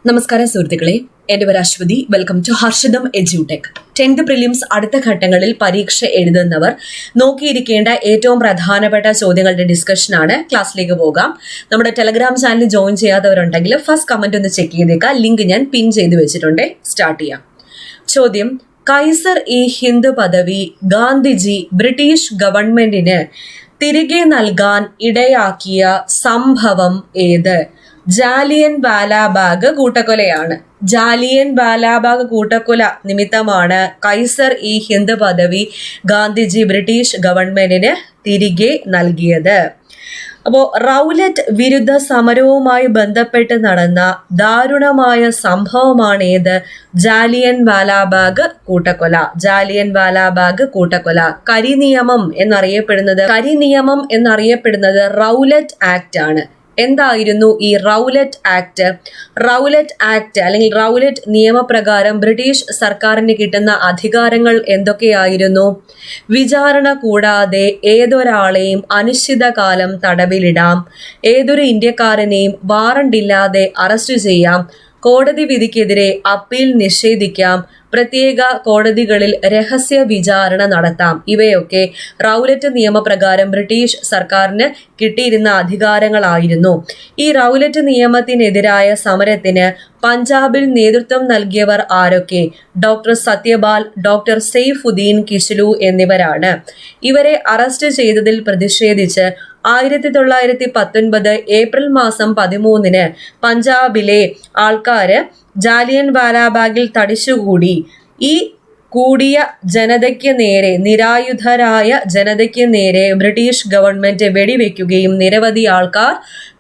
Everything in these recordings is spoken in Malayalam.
നമസ്കാരം സുഹൃത്തുക്കളെ, എൻ്റെ പേര് Aswathy. Welcome to Harshitham Edutech. 10th prelims അടുത്ത ഘട്ടങ്ങളിൽ പരീക്ഷ എഴുതുന്നവർ നോക്കിയിരിക്കേണ്ട ഏറ്റവും പ്രധാനപ്പെട്ട ചോദ്യങ്ങളുടെ ഡിസ്കഷനാണ്. ക്ലാസ്സിലേക്ക് പോകാം. നമ്മുടെ ടെലഗ്രാം ചാനൽ ജോയിൻ ചെയ്യാത്തവരുണ്ടെങ്കിൽ ഫസ്റ്റ് കമന്റ് ഒന്ന് ചെക്ക് ചെയ്തേക്കാം. ലിങ്ക് ഞാൻ പിൻ ചെയ്ത് വെച്ചിട്ടുണ്ട്. സ്റ്റാർട്ട് ചെയ്യാം. ചോദ്യം: കൈസർ ഇ ഹിന്ദ് പദവി ഗാന്ധിജി ബ്രിട്ടീഷ് ഗവൺമെന്റിന് തിരികെ നൽകാൻ ഇടയാക്കിയ സംഭവം ഏത്? ജാലിയൻ വാലാബാഗ് കൂട്ടക്കൊലയാണ്. ജാലിയൻ വാലാബാഗ് കൂട്ടക്കൊല നിമിത്തമാണ് കൈസർ ഇ ഹിന്ദ് പദവി ഗാന്ധിജി ബ്രിട്ടീഷ് ഗവൺമെന്റിന് തിരികെ നൽകിയത്. അപ്പോൾ റൗലറ്റ് വിരുദ്ധ സമരവുമായി ബന്ധപ്പെട്ട് നടന്ന ദാരുണമായ സംഭവമാണ് ഏത്? ജാലിയൻ വാലാബാഗ് കൂട്ടക്കൊല. ജാലിയൻ വാലാബാഗ് കൂട്ടക്കൊല. കരിനിയമം എന്നറിയപ്പെടുന്നത് റൗലറ്റ് ആക്ട് ആണ്. എന്തായിരുന്നു ഈ റൗലറ്റ് ആക്ട്? റൗലറ്റ് ആക്ട് അല്ലെങ്കിൽ റൗലറ്റ് നിയമപ്രകാരം ബ്രിട്ടീഷ് സർക്കാരിന് കിട്ടുന്ന അധികാരങ്ങൾ എന്തൊക്കെയായിരുന്നു? വിചാരണ കൂടാതെ ഏതൊരാളെയും അനിശ്ചിതകാലം തടവിലിടാം, ഏതൊരു ഇന്ത്യക്കാരനെയും വാറണ്ടില്ലാതെ അറസ്റ്റ് ചെയ്യാം, കോടതി വിധിക്കെതിരെ അപ്പീൽ നിഷേധിക്കാം, പ്രത്യേക കോടതികളിൽ രഹസ്യ വിചാരണ നടത്താം. ഇവയൊക്കെ റൗലറ്റ് നിയമപ്രകാരം ബ്രിട്ടീഷ് സർക്കാരിന് കിട്ടിയിരുന്ന അധികാരങ്ങളായിരുന്നു. ഈ റൗലറ്റ് നിയമത്തിനെതിരായ സമരത്തിന് പഞ്ചാബിൽ നേതൃത്വം നൽകിയവർ ആരൊക്കെ? ഡോക്ടർ സത്യപാൽ, ഡോക്ടർ സെയ്ഫുദ്ദീൻ കിച്ലു എന്നിവരാണ്. ഇവരെ അറസ്റ്റ് ചെയ്തതിൽ പ്രതിഷേധിച്ച് 1919 ഏപ്രിൽ മാസം 13 പഞ്ചാബിലെ ആൾക്കാര് ജാലിയൻ വാലാബാഗിൽ തടിച്ചുകൂടി. ഈ കൂടിയ ജനതയ്ക്ക് നേരെ, നിരായുധരായ ജനതയ്ക്ക് നേരെ ബ്രിട്ടീഷ് ഗവൺമെന്റ് വെടിവെക്കുകയും നിരവധി ആൾക്കാർ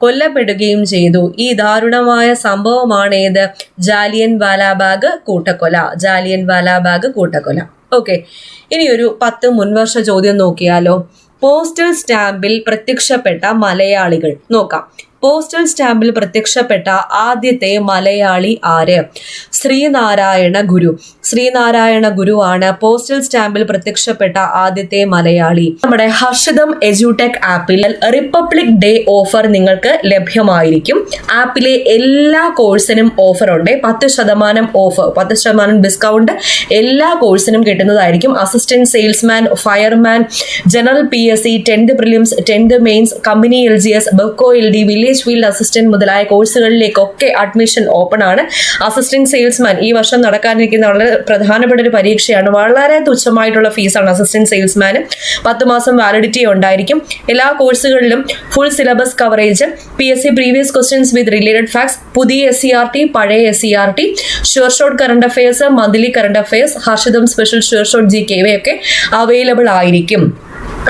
കൊല്ലപ്പെടുകയും ചെയ്തു. ഈ ദാരുണമായ സംഭവമാണ് ഏത്? ജാലിയൻ വാലാബാഗ് കൂട്ടക്കൊല. ജാലിയൻ വാലാബാഗ് കൂട്ടക്കൊല. ഓക്കെ, ഇനി ഒരു 10 മുൻവർഷ ചോദ്യം നോക്കിയാലോ. പോസ്റ്റൽ സ്റ്റാമ്പിൽ പ്രത്യക്ഷപ്പെട്ട മലയാളികൾ നോക്കാം. പോസ്റ്റൽ സ്റ്റാമ്പിൽ പ്രത്യക്ഷപ്പെട്ട ആദ്യത്തെ മലയാളി ആര്? ശ്രീനാരായണ ഗുരു. ശ്രീനാരായണ ഗുരു ആണ് പോസ്റ്റൽ സ്റ്റാമ്പിൽ പ്രത്യക്ഷപ്പെട്ട ആദ്യത്തെ മലയാളി. നമ്മുടെ ഹർഷിതം എഡ്യൂടെക് ആപ്പിൽ റിപ്പബ്ലിക് ഡേ ഓഫർ നിങ്ങൾക്ക് ലഭ്യമായിരിക്കും. ആപ്പിലെ എല്ലാ കോഴ്സിനും ഓഫർ ഉണ്ട്. 10% ഓഫർ, 10% ഡിസ്കൗണ്ട് എല്ലാ കോഴ്സിനും കിട്ടുന്നതായിരിക്കും. Assistant salesman, fireman, general PSC, 10th prelims, 10th mains, company LGS, Bevco LD, village field assistant മുതലായ കോഴ്സുകളിലേക്കൊക്കെ അഡ്മിഷൻ ഓപ്പൺ ആണ്. അസിസ്റ്റന്റ് സെയിൽസ്മാൻ ഈ വർഷം നടക്കാനിരിക്കുന്ന വളരെ പ്രധാനപ്പെട്ട ഒരു പരീക്ഷയാണ്. വളരെ തുച്ഛമായിട്ടുള്ള ഫീസാണ് അസിസ്റ്റന്റ് സെയിൽസ്മാന്. 10 മാസം വാലിഡിറ്റി ഉണ്ടായിരിക്കും. എല്ലാ കോഴ്സുകളിലും full syllabus coverage, PSC previous questions with related facts, പുതിയ SCRT, പഴയ SCRT, sure shot current affairs, monthly current affairs, ഹർഷിതം സ്പെഷ്യൽ ഷുവർ ഷോട്ട് GK ഇവയൊക്കെ അവൈലബിൾ ആയിരിക്കും.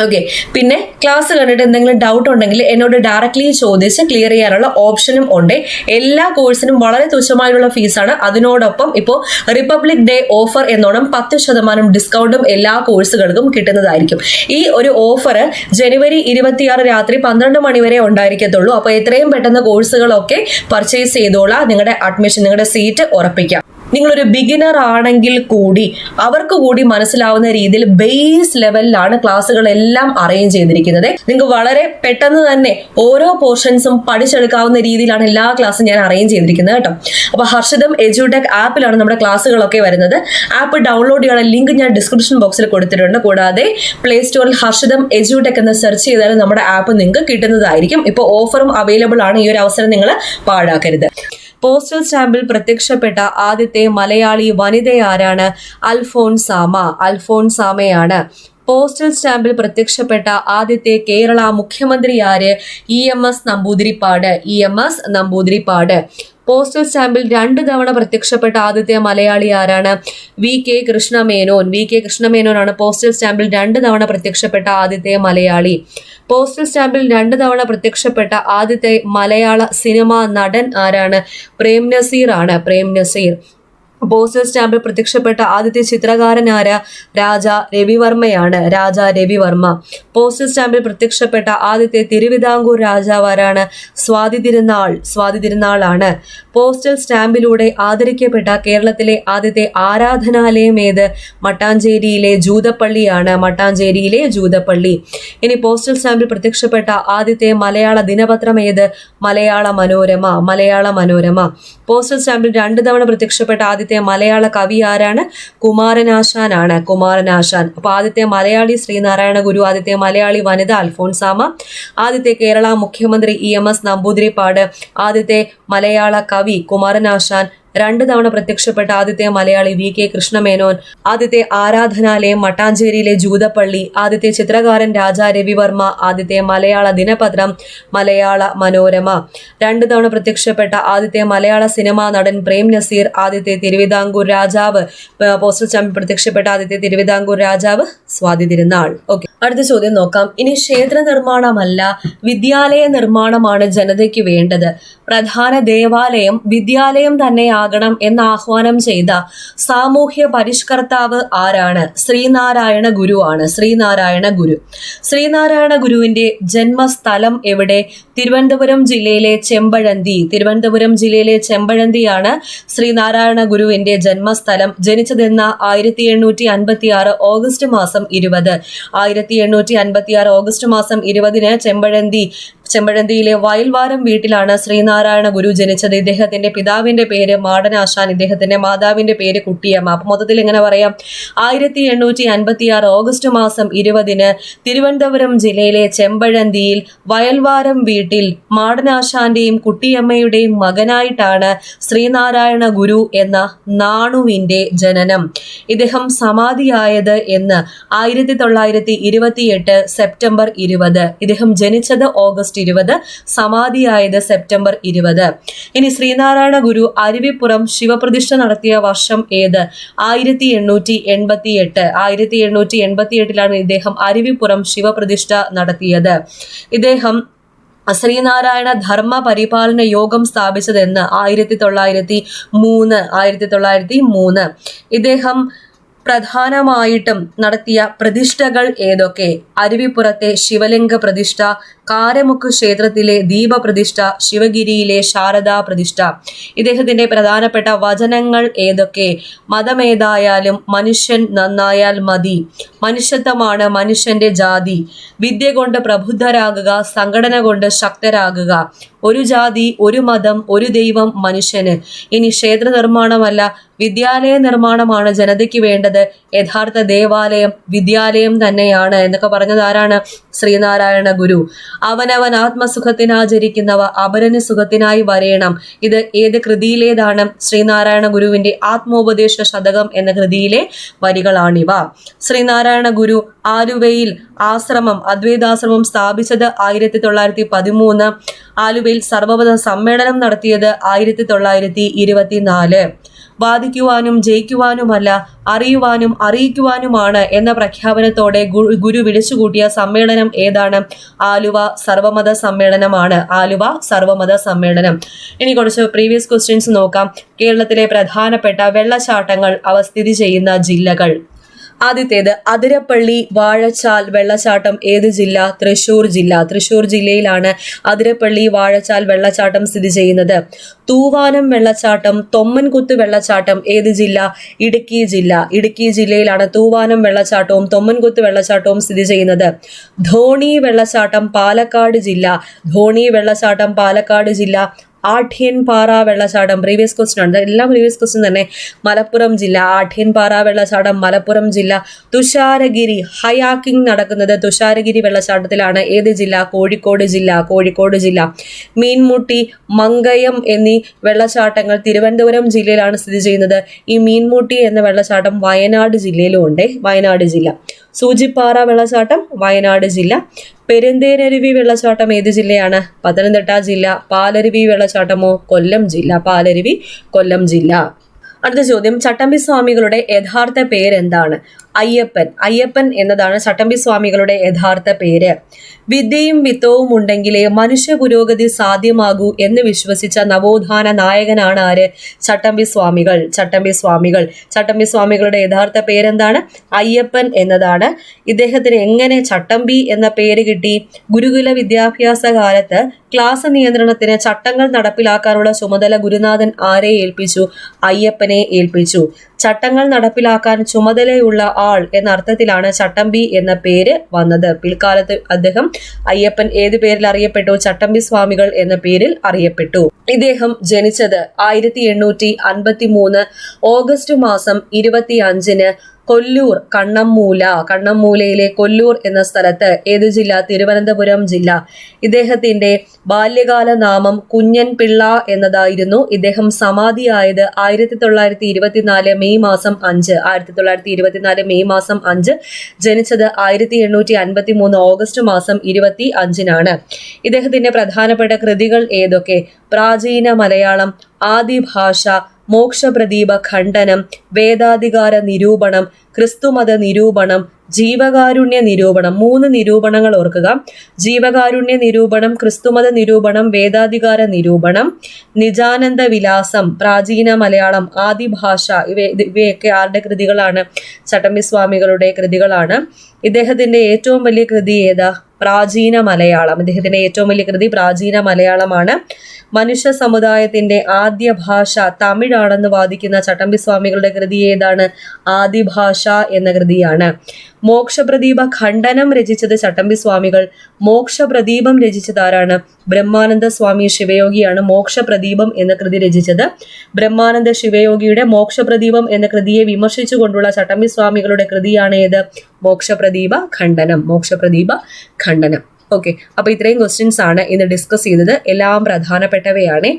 ഓക്കെ, പിന്നെ ക്ലാസ് കണ്ടിട്ട് എന്തെങ്കിലും ഡൗട്ട് ഉണ്ടെങ്കിൽ എന്നോട് ഡയറക്റ്റ്ലി ചോദിച്ച് ക്ലിയർ ചെയ്യാനുള്ള ഓപ്ഷനും ഉണ്ട്. എല്ലാ കോഴ്സിനും വളരെ തുച്ഛമായിട്ടുള്ള ഫീസാണ്. അതിനോടൊപ്പം ഇപ്പോൾ റിപ്പബ്ലിക് ഡേ ഓഫർ എന്നോണം 10% ഡിസ്കൗണ്ടും എല്ലാ കോഴ്സുകൾക്കും കിട്ടുന്നതായിരിക്കും. ഈ ഒരു ഓഫർ ജനുവരി 26 രാത്രി 12 മണി വരെ ഉണ്ടായിരിക്കത്തുള്ളൂ. അപ്പോൾ എത്രയും പെട്ടെന്ന് കോഴ്സുകളൊക്കെ പർച്ചേസ് ചെയ്തോളാം. നിങ്ങളുടെ അഡ്മിഷൻ, നിങ്ങളുടെ സീറ്റ് ഉറപ്പിക്കാം. നിങ്ങളൊരു ബിഗിനർ ആണെങ്കിൽ കൂടി അവർക്ക് കൂടി മനസ്സിലാവുന്ന രീതിയിൽ ബേസ് ലെവലിലാണ് ക്ലാസ്സുകളെല്ലാം അറേഞ്ച് ചെയ്തിരിക്കുന്നത്. നിങ്ങൾക്ക് വളരെ പെട്ടെന്ന് തന്നെ ഓരോ പോർഷൻസും പഠിച്ചെടുക്കാവുന്ന രീതിയിലാണ് എല്ലാ ക്ലാസ്സും ഞാൻ അറേഞ്ച് ചെയ്തിരിക്കുന്നത് കേട്ടോ. അപ്പോൾ ഹർഷിതം എഡ്യൂടെക് ആപ്പിലാണ് നമ്മുടെ ക്ലാസ്സുകളൊക്കെ വരുന്നത്. ആപ്പ് ഡൗൺലോഡ് ചെയ്യാനുള്ള ലിങ്ക് ഞാൻ ഡിസ്ക്രിപ്ഷൻ ബോക്സിൽ കൊടുത്തിട്ടുണ്ട്. കൂടാതെ പ്ലേ സ്റ്റോറിൽ ഹർഷിതം എഡ്യൂടെക് എന്ന് സെർച്ച് ചെയ്താൽ നമ്മുടെ ആപ്പ് നിങ്ങൾക്ക് കിട്ടുന്നതായിരിക്കും. ഇപ്പോൾ ഓഫറും അവൈലബിൾ ആണ്. ഈ ഒരു അവസരം നിങ്ങൾ പാഴാക്കരുത്. പോസ്റ്റൽ സ്റ്റാമ്പിൽ പ്രത്യക്ഷപ്പെട്ട ആദ്യത്തെ മലയാളി വനിതയാരാണ്? അൽഫോൺസാമയാണ്. പോസ്റ്റൽ സ്റ്റാമ്പിൽ പ്രത്യക്ഷപ്പെട്ട ആദ്യത്തെ കേരള മുഖ്യമന്ത്രി ആര്? EMS നമ്പൂതിരിപ്പാട്. പോസ്റ്റൽ സ്റ്റാമ്പിൽ 2 തവണ പ്രത്യക്ഷപ്പെട്ട ആദ്യത്തെ മലയാളി ആരാണ്? VK കൃഷ്ണമേനോനാണ് പോസ്റ്റൽ സ്റ്റാമ്പിൽ 2 തവണ പ്രത്യക്ഷപ്പെട്ട ആദ്യത്തെ മലയാളി. പോസ്റ്റൽ സ്റ്റാമ്പിൽ 2 തവണ പ്രത്യക്ഷപ്പെട്ട ആദ്യത്തെ മലയാള സിനിമാ നടൻ ആരാണ്? പ്രേം നസീർ. പോസ്റ്റൽ സ്റ്റാമ്പിൽ പ്രത്യക്ഷപ്പെട്ട ആദ്യത്തെ ചിത്രകാരനാര രാജ രവിവർമ്മയാണ്. രാജ രവിവർമ്മ. പോസ്റ്റൽ സ്റ്റാമ്പിൽ പ്രത്യക്ഷപ്പെട്ട ആദ്യത്തെ തിരുവിതാംകൂർ രാജാവ് ആരാണ്? സ്വാതി തിരുനാളാണ്. പോസ്റ്റൽ സ്റ്റാമ്പിലൂടെ ആദരിക്കപ്പെട്ട കേരളത്തിലെ ആദ്യത്തെ ആരാധനാലയം ഏത്? മട്ടാഞ്ചേരിയിലെ ജൂതപ്പള്ളിയാണ്. മട്ടാഞ്ചേരിയിലെ ജൂതപ്പള്ളി. ഇനി പോസ്റ്റൽ സ്റ്റാമ്പിൽ പ്രത്യക്ഷപ്പെട്ട ആദ്യത്തെ മലയാള ദിനപത്രം ഏത്? മലയാള മനോരമ. പോസ്റ്റൽ സ്റ്റാമ്പിൽ 2 തവണ പ്രത്യക്ഷപ്പെട്ട ആദ്യത്തെ മലയാള കവി ആരാണ്? കുമാരനാശാനാണ്. അപ്പൊ ആദ്യത്തെ മലയാളി ശ്രീനാരായണ ഗുരു, ആദ്യത്തെ മലയാളി വനിത അൽഫോൻസാമ, ആദ്യത്തെ കേരള മുഖ്യമന്ത്രി EMS നമ്പൂതിരിപ്പാട്, ആദ്യത്തെ മലയാള കവി കുമാരനാശാൻ, 2 തവണ പ്രത്യക്ഷപ്പെട്ട ആദ്യത്തെ മലയാളി VK കൃഷ്ണമേനോൻ, ആദ്യത്തെ ആരാധനാലയം മട്ടാഞ്ചേരിയിലെ ജൂതപ്പള്ളി, ആദ്യത്തെ ചിത്രകാരൻ രാജാ രവിവർമ്മ, ആദ്യത്തെ മലയാള ദിനപത്രം മലയാള മനോരമ, 2 തവണ പ്രത്യക്ഷപ്പെട്ട ആദ്യത്തെ മലയാള സിനിമാ നടൻ പ്രേം നസീർ, ആദ്യത്തെ തിരുവിതാംകൂർ രാജാവ്, പോസ്റ്റൽ സ്റ്റാമ്പിൽ പ്രത്യക്ഷപ്പെട്ട ആദ്യത്തെ തിരുവിതാംകൂർ രാജാവ് സ്വാതി തിരുനാൾ. ഓക്കെ, അടുത്ത ചോദ്യം നോക്കാം. ഇനി ക്ഷേത്ര നിർമ്മാണമല്ല വിദ്യാലയ നിർമ്മാണമാണ് ജനതയ്ക്ക് വേണ്ടത്. പ്രധാന ദേവാലയം വിദ്യാലയം തന്നെയാകണം എന്ന് ആഹ്വാനം ചെയ്ത സാമൂഹ്യ പരിഷ്കർത്താവ് ആരാണ്? ശ്രീനാരായണ ഗുരു ആണ്. ശ്രീനാരായണ ഗുരുവിന്റെ ജന്മസ്ഥലം എവിടെ? തിരുവനന്തപുരം ജില്ലയിലെ ചെമ്പഴന്തിയാണ് ശ്രീനാരായണ ഗുരുവിന്റെ ജന്മസ്ഥലം. ജനിച്ചതെന്ന 1856 ഓഗസ്റ്റ് മാസം 20. 1856 ഓഗസ്റ്റ് മാസം 20 ചെമ്പഴന്തിയിലെ വയൽവാരം വീട്ടിലാണ് ശ്രീനാരായണ ഗുരു ജനിച്ചത്. ഇദ്ദേഹത്തിന്റെ പിതാവിന്റെ പേര് മാടനാശാൻ, ഇദ്ദേഹത്തിന്റെ മാതാവിന്റെ പേര് കുട്ടിയമ്മ. അപ്പൊ മൊത്തത്തിൽ എങ്ങനെ പറയാം? 1856 ഓഗസ്റ്റ് മാസം 20 തിരുവനന്തപുരം ജില്ലയിലെ ചെമ്പഴന്തിയിൽ വയൽവാരം വീട്ടിൽ മാടനാശാന്റെയും കുട്ടിയമ്മയുടെയും മകനായിട്ടാണ് ശ്രീനാരായണ ഗുരു എന്ന നാണുവിന്റെ ജനനം. ഇദ്ദേഹം സമാധിയായത് എന്ന് 1928 സെപ്റ്റംബർ 20. ഇദ്ദേഹം ജനിച്ചത് ഓഗസ്റ്റ് 20, സമാധിയായത് സെപ്റ്റംബർ 20. ഇനി ശ്രീനാരായണ ഗുരു അരുവിപ്പുറം ശിവപ്രതിഷ്ഠ നടത്തിയ വർഷം ഏത്? 1888. 1888 ഇദ്ദേഹം അരുവിപ്പുറം ശിവപ്രതിഷ്ഠ നടത്തിയത്. ഇദ്ദേഹം ശ്രീനാരായണ ധർമ്മ പരിപാലന യോഗം സ്ഥാപിച്ചതെന്ന് 1903. ഇദ്ദേഹം പ്രധാനമായിട്ടും നടത്തിയ പ്രതിഷ്ഠകൾ ഏതൊക്കെ? അരുവിപ്പുറത്തെ ശിവലിംഗ പ്രതിഷ്ഠ, കാരമുക്ക് ക്ഷേത്രത്തിലെ ദീപപ്രതിഷ്ഠ, ശിവഗിരിയിലെ ശാരദാ പ്രതിഷ്ഠ. ഇദ്ദേഹത്തിന്റെ പ്രധാനപ്പെട്ട വചനങ്ങൾ ഏതൊക്കെ? മതമേതായാലും മനുഷ്യൻ നന്നായാൽ മതി, മനുഷ്യത്വമാണ് മനുഷ്യന്റെ ജാതി, വിദ്യ കൊണ്ട് പ്രബുദ്ധരാകുക, സംഘടന കൊണ്ട് ശക്തരാകുക, ഒരു ജാതി, ഒരു മതം, ഒരു ദൈവം മനുഷ്യന്. ഇനി ക്ഷേത്ര നിർമ്മാണമല്ല വിദ്യാലയ നിർമ്മാണമാണ് ജനതയ്ക്ക് വേണ്ടത്. യഥാർത്ഥ ദേവാലയം വിദ്യാലയം തന്നെയാണ് എന്നൊക്കെ പറഞ്ഞത് ആരാണ്? ശ്രീനാരായണ ഗുരു. അവനവൻ ആത്മസുഖത്തിനാചരിക്കുന്നവ അപരന് സുഖത്തിനായി വരേണം. ഇത് ഏത് കൃതിയിലേതാണ്? ശ്രീനാരായണ ഗുരുവിന്റെ ആത്മോപദേശ ശതകം എന്ന കൃതിയിലെ വരികളാണിവ. ശ്രീനാരായണ ഗുരു ആലുവയിൽ അദ്വൈതാശ്രമം സ്ഥാപിച്ചത് 1913. ആലുവയിൽ സർവമത സമ്മേളനം നടത്തിയത് 1924. വാദിക്കുവാനും ജയിക്കുവാനുമല്ല അറിയുവാനും അറിയിക്കുവാനുമാണ് എന്ന പ്രഖ്യാപനത്തോടെ ഗുരു വിളിച്ചുകൂട്ടിയ സമ്മേളനം ഏതാണ്? ആലുവ സർവമത സമ്മേളനം. ഇനി കുറച്ച് പ്രീവിയസ് ക്വസ്റ്റ്യൻസ് നോക്കാം. കേരളത്തിലെ പ്രധാനപ്പെട്ട വെള്ളച്ചാട്ടങ്ങൾ അവ സ്ഥിതി ചെയ്യുന്ന ജില്ലകൾ. ആദ്യത്തേത് അതിരപ്പള്ളി വാഴച്ചാൽ വെള്ളച്ചാട്ടം ഏത് ജില്ല? തൃശൂർ ജില്ലയിലാണ് അതിരപ്പള്ളി വാഴച്ചാൽ വെള്ളച്ചാട്ടം സ്ഥിതി ചെയ്യുന്നത്. തൂവാനം വെള്ളച്ചാട്ടം, തൊമ്മൻകുത്ത് വെള്ളച്ചാട്ടം ഏത് ജില്ല? ഇടുക്കി ജില്ലയിലാണ് തൂവാനം വെള്ളച്ചാട്ടവും തൊമ്മൻകുത്ത് വെള്ളച്ചാട്ടവും സ്ഥിതി ചെയ്യുന്നത്. ധോണി വെള്ളച്ചാട്ടം പാലക്കാട് ജില്ല. ആഠ്യൻപാറ വെള്ളച്ചാട്ടം പ്രീവിയസ് ക്വസ്റ്റ്യൻ ആണ്, എല്ലാം പ്രീവിയസ് ക്വസ്റ്റ്യൻ തന്നെ. മലപ്പുറം ജില്ല. ആഠ്യൻപാറ വെള്ളച്ചാട്ടം മലപ്പുറം ജില്ല. തുഷാരഗിരി ഹയാക്കിംഗ് നടക്കുന്നത് തുഷാരഗിരി വെള്ളച്ചാട്ടത്തിലാണ്. ഏത് ജില്ല? കോഴിക്കോട് ജില്ല. മീൻമുട്ടി, മങ്കയം എന്നീ വെള്ളച്ചാട്ടങ്ങൾ തിരുവനന്തപുരം ജില്ലയിലാണ് സ്ഥിതി ചെയ്യുന്നത്. ഈ മീൻമുട്ടി എന്ന വെള്ളച്ചാട്ടം വയനാട് ജില്ലയിലും ഉണ്ട്. സൂചിപ്പാറ വെള്ളച്ചാട്ടം വയനാട് ജില്ല. പെരുന്തേനരുവി വെള്ളച്ചാട്ടം ഏത് ജില്ലയാണ്? പത്തനംതിട്ട ജില്ല. പാലരുവി വെള്ളച്ചാട്ടമോ? കൊല്ലം ജില്ല. അടുത്ത ചോദ്യം, ചട്ടമ്പി സ്വാമികളുടെ യഥാർത്ഥ പേരെന്താണ്? അയ്യപ്പൻ എന്നതാണ് ചട്ടമ്പി സ്വാമികളുടെ യഥാർത്ഥ പേര്. വിദ്യയും വിത്തവും ഉണ്ടെങ്കിലേ മനുഷ്യ പുരോഗതി സാധ്യമാകൂ എന്ന് വിശ്വസിച്ച നവോത്ഥാന നായകനാണ് ആര്? ചട്ടമ്പി സ്വാമികളുടെ യഥാർത്ഥ പേരെന്താണ്? അയ്യപ്പൻ എന്നതാണ്. ഇദ്ദേഹത്തിന് എങ്ങനെ ചട്ടമ്പി എന്ന പേര് കിട്ടി? ഗുരുകുല വിദ്യാഭ്യാസ കാലത്ത് ക്ലാസ് നിയന്ത്രണത്തിന് ചട്ടങ്ങൾ നടപ്പിലാക്കാനുള്ള ചുമതല ഗുരുനാഥൻ ആരെ ഏൽപ്പിച്ചു? അയ്യപ്പനെ ഏൽപ്പിച്ചു. ചട്ടങ്ങൾ നടപ്പിലാക്കാൻ ചുമതലയുള്ള ആൾ എന്ന അർത്ഥത്തിലാണ് ചട്ടമ്പി എന്ന പേര് വന്നത്. പിൽക്കാലത്ത് അദ്ദേഹം അയ്യപ്പൻ ഏത് പേരിൽ അറിയപ്പെട്ടു? ചട്ടമ്പി സ്വാമികൾ എന്ന പേരിൽ അറിയപ്പെട്ടു. ഇദ്ദേഹം ജനിച്ചത് 1853 ഓഗസ്റ്റ് മാസം 25-ന് കൊല്ലൂർ കണ്ണമ്മൂലയിലെ കൊല്ലൂർ എന്ന സ്ഥലത്ത്. ഏത് ജില്ല? തിരുവനന്തപുരം ജില്ല. ഇദ്ദേഹത്തിന്റെ ബാല്യകാല നാമം കുഞ്ഞൻ പിള്ള എന്നതായിരുന്നു. ഇദ്ദേഹം സമാധിയായത് 1924 മെയ് മാസം 5. ജനിച്ചത് 1853 ഓഗസ്റ്റ് മാസം 25-നാണ്. ഇദ്ദേഹത്തിന്റെ പ്രധാനപ്പെട്ട കൃതികൾ ഏതൊക്കെ? പ്രാചീന മലയാളം, ആദിഭാഷ, മോക്ഷപ്രദീപ ഖണ്ഡനം, വേദാധികാര നിരൂപണം, ക്രിസ്തുമത നിരൂപണം, ജീവകാരുണ്യ നിരൂപണം. 3 നിരൂപണങ്ങൾ ഓർക്കുക. ജീവകാരുണ്യ നിരൂപണം, ക്രിസ്തുമത നിരൂപണം, വേദാധികാര നിരൂപണം. നിജാനന്ദ വിലാസം, പ്രാചീന മലയാളം, ആദിഭാഷ ഇവയൊക്കെ ആരുടെ കൃതികളാണ്? ചട്ടമ്പി സ്വാമികളുടെ കൃതികളാണ്. ഇദ്ദേഹത്തിന്റെ ഏറ്റവും വലിയ കൃതി ഏതാ? പ്രാചീന മലയാളം. ഇദ്ദേഹത്തിന്റെ ഏറ്റവും വലിയ കൃതി പ്രാചീന മലയാളമാണ്. മനുഷ്യ സമുദായത്തിന്റെ ആദ്യ ഭാഷ തമിഴാണെന്ന് വാദിക്കുന്ന ചട്ടമ്പി സ്വാമികളുടെ കൃതി ഏതാണ്? ആദിഭാഷ എന്ന കൃതിയാണ്. മോക്ഷപ്രദീപ ഖണ്ഡനം രചിച്ചത് ചട്ടമ്പി സ്വാമികൾ. മോക്ഷപ്രദീപം രചിച്ചത് ആരാണ്? ബ്രഹ്മാനന്ദ സ്വാമി ശിവയോഗിയാണ് മോക്ഷപ്രദീപം എന്ന കൃതി രചിച്ചത്. ബ്രഹ്മാനന്ദ ശിവയോഗിയുടെ മോക്ഷപ്രദീപം എന്ന കൃതിയെ വിമർശിച്ചുകൊണ്ടുള്ള ചട്ടമ്പി സ്വാമികളുടെ കൃതിയാണ് ഏത്? മോക്ഷപ്രദീപ ഖണ്ഡനം. ഓക്കെ, അപ്പൊ ഇത്രയും ക്വസ്റ്റ്യൻസ് ആണ് ഇന്ന് ഡിസ്കസ് ചെയ്തത്. എല്ലാം പ്രധാനപ്പെട്ടവയാണ്.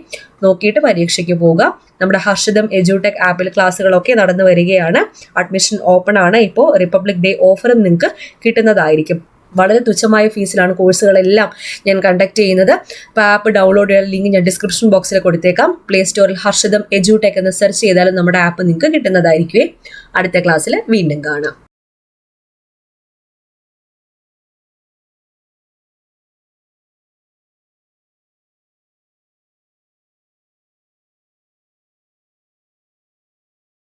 നോക്കിയിട്ട് പരീക്ഷയ്ക്ക് പോവുക. നമ്മുടെ ഹർഷിതം എഡ്യൂടെക് ആപ്പിൽ ക്ലാസ്സുകളൊക്കെ നടന്നു വരികയാണ്. അഡ്മിഷൻ ഓപ്പൺ ആണ്. ഇപ്പോൾ റിപ്പബ്ലിക് ഡേ ഓഫറും നിങ്ങൾക്ക് കിട്ടുന്നതായിരിക്കും. വളരെ തുച്ഛമായ ഫീസിലാണ് കോഴ്സുകളെല്ലാം ഞാൻ കണ്ടക്ട് ചെയ്യുന്നത്. അപ്പോൾ ആപ്പ് ഡൗൺലോഡ് ചെയ്യാൻ ലിങ്ക് ഞാൻ ഡിസ്ക്രിപ്ഷൻ ബോക്സിൽ കൊടുത്തേക്കാം. പ്ലേ സ്റ്റോറിൽ ഹർഷിതം എഡ്യൂടെക് എന്ന് സെർച്ച് ചെയ്താലും നമ്മുടെ ആപ്പ് നിങ്ങൾക്ക് കിട്ടുന്നതായിരിക്കും. അടുത്ത ക്ലാസ്സിൽ വീണ്ടും കാണാം.